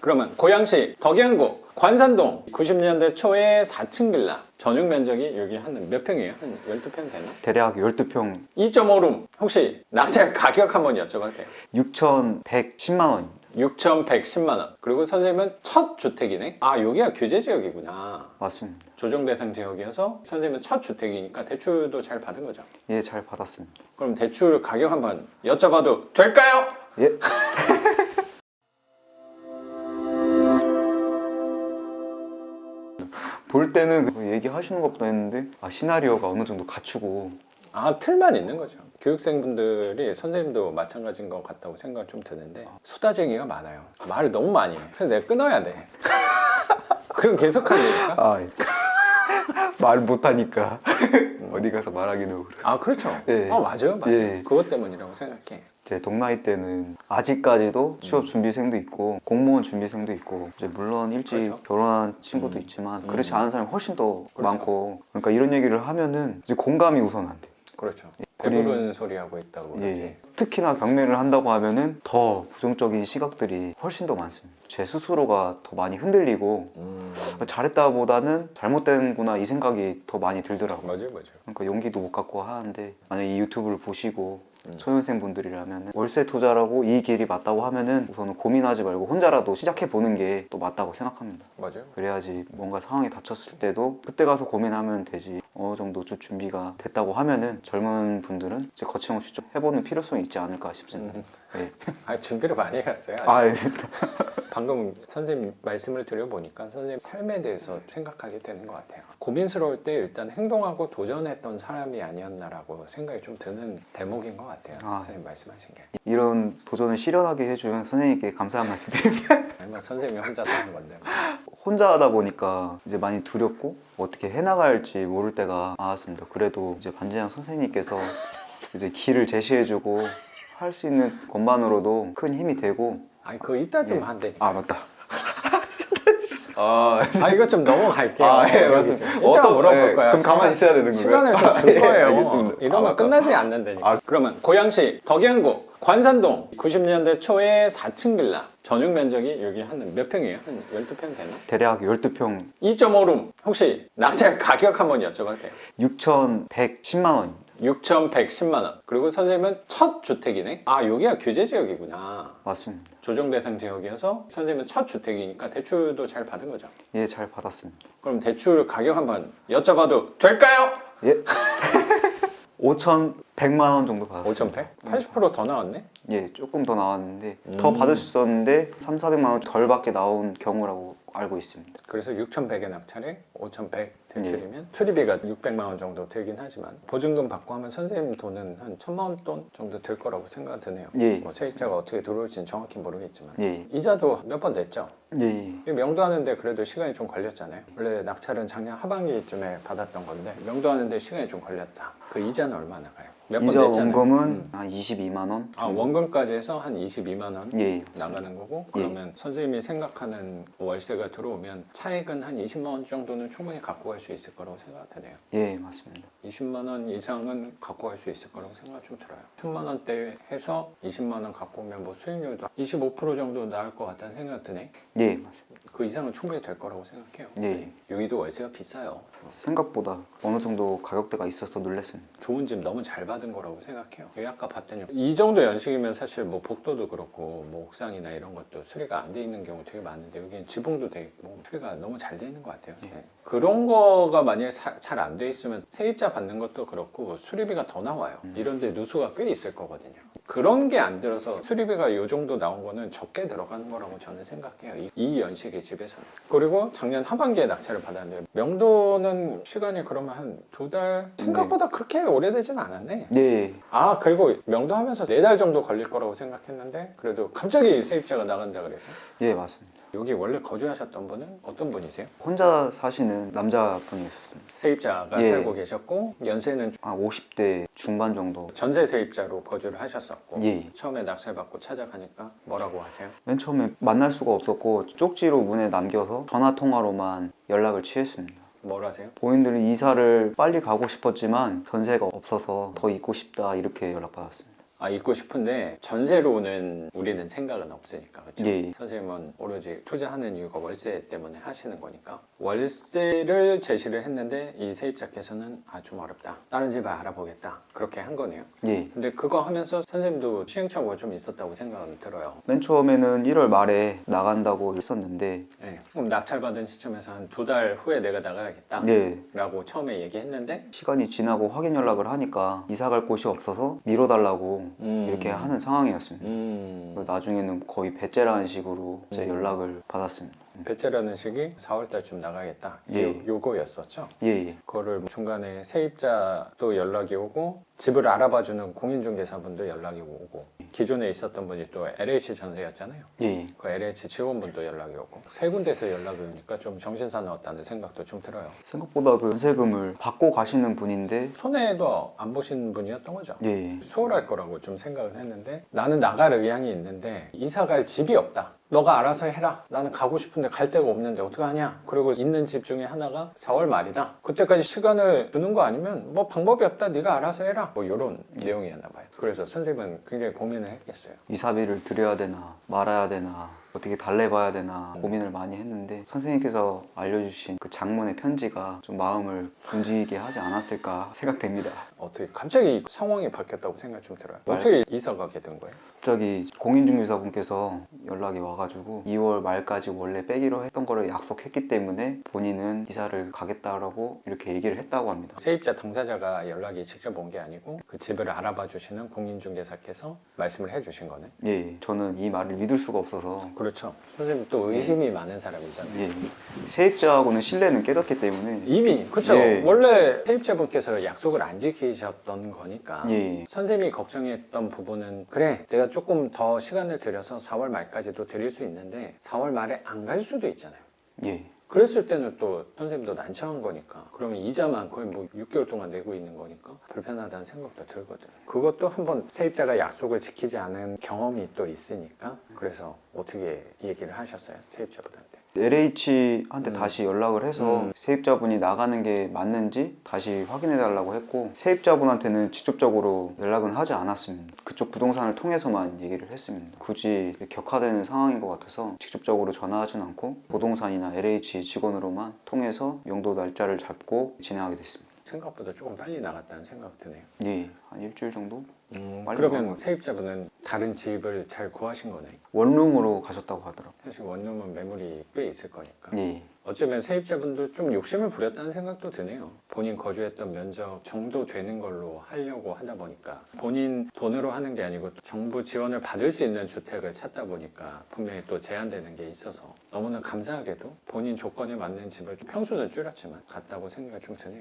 그러면 고양시 덕양구 관산동 90년대 초에 4층 빌라 전용 면적이 여기 한 몇 평이에요? 한 12평 되나? 대략 12평 2.5룸 혹시 낙찰 가격 한번 여쭤봐도 돼요? 6,110만 원입니다. 6,110만 원. 그리고 선생님은 첫 주택이네? 아, 여기가 규제 지역이구나. 맞습니다. 조정 대상 지역이어서 선생님은 첫 주택이니까 대출도 잘 받은 거죠? 예, 잘 받았습니다. 그럼 대출 가격 한번 여쭤봐도 될까요? 예. 볼 때는 얘기하시는 것보다 했는데 시나리오가 어느 정도 갖추고 아, 틀만 있는 거죠. 교육생분들이 선생님도 마찬가지인 것 같다고 생각 좀 드는데 수다쟁이가 많아요. 말을 너무 많이 해. 그래서 내가 끊어야 돼. 그럼 계속 하니까. 예. 말 못하니까 어디 가서 말하기는 그래. 아, 그렇죠. 예. 맞아요. 예. 그것 때문이라고 생각해. 제 동나이 때는 아직까지도 취업 준비생도 있고 공무원 준비생도 있고 이제 물론 일찍 그렇죠. 결혼한 친구도 있지만 그렇지 않은 사람이 훨씬 더 그렇죠. 많고 그러니까 이런 얘기를 하면은 이제 공감이 우선 안 돼. 그렇죠. 배부른 소리 하고 있다고 그러지. 예. 특히나 경매를 한다고 하면은 더 부정적인 시각들이 훨씬 더 많습니다. 제 스스로가 더 많이 흔들리고 잘했다보다는 잘못된구나 이 생각이 더 많이 들더라고요. 맞아요. 그러니까 용기도 못 갖고 하는데 만약 이 유튜브를 보시고 초년생 분들이라면 월세 투자라고 이 길이 맞다고 하면은 우선은 고민하지 말고 혼자라도 시작해 보는 게 또 맞다고 생각합니다. 맞아요. 그래야지 뭔가 상황이 닥쳤을 때도 그때 가서 고민하면 되지. 어느 정도 좀 준비가 됐다고 하면은 젊은 분들은 이제 거침없이 좀 해보는 필요성이 있지 않을까 싶습니다. 네. 준비를 많이 해갔어요. 예. 방금 선생님 말씀을 드려보니까 선생님 삶에 대해서 생각하게 되는 것 같아요. 고민스러울 때 일단 행동하고 도전했던 사람이 아니었나라고 생각이 좀 드는 대목인 것 같아요. 선생님 말씀하신 게. 이런 도전을 실현하게 해준 선생님께 감사한 말씀드립니다. 아니면 선생님이 혼자 다 하는 건데. 혼자 하다 보니까 이제 많이 두렵고 어떻게 해나갈지 모를 때가 많았습니다. 그래도 이제 반지양 선생님께서 이제 길을 제시해주고 할 수 있는 것만으로도 큰 힘이 되고. 아니 그거 이따 좀 한다니까. 맞다. 이거 좀 넘어갈게요. 예, 맞습니다. 이따 물어볼 거야. 그럼 가만히 있어야 되는 거예요? 시간을 좀 줄 거예요. 알겠습니다. 이러면 끝나지 않는다니까. 그러면 고양시 덕양구 관산동 90년대 초에 4층 빌라 전용 면적이 여기 한 몇 평이에요? 한 12평 되나? 대략 12평 2.5룸 혹시 낙찰 가격 한번 여쭤봐도 돼요? 6,110만 원입니다. 6,110만 원. 그리고 선생님은 첫 주택이네? 아, 여기가 규제 지역이구나. 맞습니다. 조정 대상 지역이어서 선생님은 첫 주택이니까 대출도 잘 받은 거죠? 예, 잘 받았습니다. 그럼 대출 가격 한번 여쭤봐도 될까요? 예. 5,100만 원 정도 받았습니다. 5,100? 80% 더 나왔네? 예, 조금 더 나왔는데 더 받을 수 있었는데 3,400만 원 덜 받게 나온 경우라고 알고 있습니다. 그래서 6,100의 낙찰에 5,100 대출이면 수리비가 600만 원 정도 들긴 하지만 보증금 받고 하면 선생님 돈은 한 1,000만 원 돈 정도 들 거라고 생각 드네요. 예. 뭐 세입자가 어떻게 들어올지는 정확히 모르겠지만 예. 이자도 몇 번 냈죠? 예. 명도하는데 그래도 시간이 좀 걸렸잖아요. 원래 낙찰은 작년 하반기쯤에 받았던 건데 명도하는데 시간이 좀 걸렸다. 그 이자는 얼마나 가요? 몇 번 이자 냈잖아요. 원금은 한 22만 원. 원금까지 해서 한 22만 원 예. 나가는 거고 그러면 선생님이 생각하는 월세가 들어오면 차액은 한 20만 원 정도는 충분히 갖고 갈 수 있을 거라고 생각되네요. 예, 맞습니다. 20만 원 이상은 갖고 갈 수 있을 거라고 생각 좀 들어요. 1,000만 원대 해서 20만 원 갖고 오면 뭐 수익률도 25% 정도 나올 것 같다는 생각 드네. 예, 맞습니다. 그 이상은 충분히 될 거라고 생각해요. 예. 여기도 월세가 비싸요. 생각보다 어느 정도 가격대가 있어서 놀랐습니다. 좋은 집 너무 잘 받은 거라고 생각해요. 여기 아까 봤더니 이 정도 연식이면 사실 뭐 복도도 그렇고 뭐 옥상이나 이런 것도 수리가 안 돼 있는 경우 되게 많은데 여기는 지붕도 돼 있고 수리가 너무 잘 돼 있는 것 같아요. 예. 네. 그런 거가 만약에 잘 안 돼 있으면 세입자 받는 것도 그렇고 수리비가 더 나와요. 이런 데 누수가 꽤 있을 거거든요. 그런 게 안 들어서 수리비가 이 정도 나온 거는 적게 들어가는 거라고 저는 생각해요. 이 연식의 집에서는. 그리고 작년 하반기에 낙찰을 받았는데 명도는 시간이 그러면 한 2달? 생각보다 그렇게 오래되진 않았네. 예. 그리고 명도하면서 4달 정도 걸릴 거라고 생각했는데 그래도 갑자기 세입자가 나간다 그래서. 예, 맞습니다. 여기 원래 거주하셨던 분은 어떤 분이세요? 혼자 사시는 남자분이셨습니다. 세입자가 예. 살고 계셨고 연세는 한 50대 중반 정도. 전세 세입자로 거주를 하셨었고 예. 처음에 낙찰받고 찾아가니까 뭐라고 하세요? 맨 처음에 만날 수가 없었고 쪽지로 문에 남겨서 전화 통화로만 연락을 취했습니다. 뭘 하세요? 본인들은 이사를 빨리 가고 싶었지만 전세가 없어서 더 있고 싶다 이렇게 연락받았습니다. 있고 싶은데 전세로 오는 우리는 생각은 없으니까 그렇죠? 예. 선생님은 오로지 투자하는 이유가 월세 때문에 하시는 거니까 월세를 제시를 했는데 이 세입자께서는 좀 어렵다, 다른 집을 알아보겠다, 그렇게 한 거네요. 예. 근데 그거 하면서 선생님도 시행착오가 좀 있었다고 생각은 들어요. 맨 처음에는 1월 말에 나간다고 했었는데 네. 그럼 낙찰받은 시점에서 한 2달 후에 내가 나가야겠다 네. 라고 처음에 얘기했는데 시간이 지나고 확인 연락을 하니까 이사 갈 곳이 없어서 미뤄달라고 이렇게 하는 상황이었습니다. 나중에는 거의 배째라는 식으로 제 연락을 받았습니다. 배째라는 식이 4월 달쯤 나가겠다 예. 요거였었죠. 예. 그거를 중간에 세입자도 연락이 오고 집을 알아봐주는 공인중개사분도 연락이 오고 기존에 있었던 분이 또 LH 전세였잖아요. 예. 그 LH 직원분도 연락이 오고 세 군데서 연락이 오니까 좀 정신 사나웠다는 생각도 좀 들어요. 생각보다 그 전세금을 받고 가시는 분인데 손해도 안 보신 분이었던 거죠. 예. 수월할 거라고 좀 생각을 했는데 나는 나갈 의향이 있는데 이사 갈 집이 없다. 너가 알아서 해라. 나는 가고 싶은데 갈 데가 없는데 어떡하냐. 그리고 있는 집 중에 하나가 4월 말이다. 그때까지 시간을 주는 거 아니면 뭐 방법이 없다. 네가 알아서 해라. 뭐 이런 내용이었나 봐요. 그래서 선생님은 굉장히 고민을 했겠어요. 이사비를 드려야 되나 말아야 되나 어떻게 달래봐야 되나 고민을 많이 했는데 선생님께서 알려주신 그 장문의 편지가 좀 마음을 움직이게 하지 않았을까 생각됩니다. 어떻게 갑자기 상황이 바뀌었다고 생각이 좀 들어요. 어떻게 이사 가게 된 거예요? 갑자기 공인중개사분께서 연락이 와가지고 2월 말까지 원래 빼기로 했던 거를 약속했기 때문에 본인은 이사를 가겠다라고 이렇게 얘기를 했다고 합니다. 세입자 당사자가 연락이 직접 온 게 아니고 그 집을 알아봐 주시는 공인중개사께서 말씀을 해주신 거네. 예, 저는 이 말을 믿을 수가 없어서 그렇죠. 선생님 또 의심이 많은 사람이잖아요. 예, 세입자하고는 신뢰는 깨졌기 때문에 이미 그렇죠. 예. 원래 세입자분께서 약속을 안 지키셨던 거니까 예, 선생님이 걱정했던 부분은 그래 내가 조금 더 시간을 들여서 4월 말까지도 드릴 수 있는데 4월 말에 안 갈 수도 있잖아요. 예, 그랬을 때는 또 선생님도 난처한 거니까 그러면 이자만 거의 뭐 6개월 동안 내고 있는 거니까 불편하다는 생각도 들거든요. 그것도 한번 세입자가 약속을 지키지 않은 경험이 또 있으니까 그래서 어떻게 얘기를 하셨어요? 세입자분한테. LH한테 다시 연락을 해서 세입자분이 나가는 게 맞는지 다시 확인해 달라고 했고 세입자분한테는 직접적으로 연락은 하지 않았습니다. 그쪽 부동산을 통해서만 얘기를 했습니다. 굳이 격화되는 상황인 것 같아서 직접적으로 전화하진 않고 부동산이나 LH 직원으로만 통해서 용도 날짜를 잡고 진행하게 됐습니다. 생각보다 조금 빨리 나갔다는 생각 드네요. 예, 한 일주일 정도? 빨리 그러면 나가고. 세입자분은 다른 집을 잘 구하신 거네. 원룸으로 가셨다고 하더라고요. 사실 원룸은 매물이 꽤 있을 거니까. 예, 어쩌면 세입자분도 좀 욕심을 부렸다는 생각도 드네요. 본인 거주했던 면적 정도 되는 걸로 하려고 하다 보니까 본인 돈으로 하는 게 아니고 정부 지원을 받을 수 있는 주택을 찾다 보니까 분명히 또 제한되는 게 있어서 너무나 감사하게도 본인 조건에 맞는 집을 평수는 줄였지만 갔다고 생각이 좀 드네요.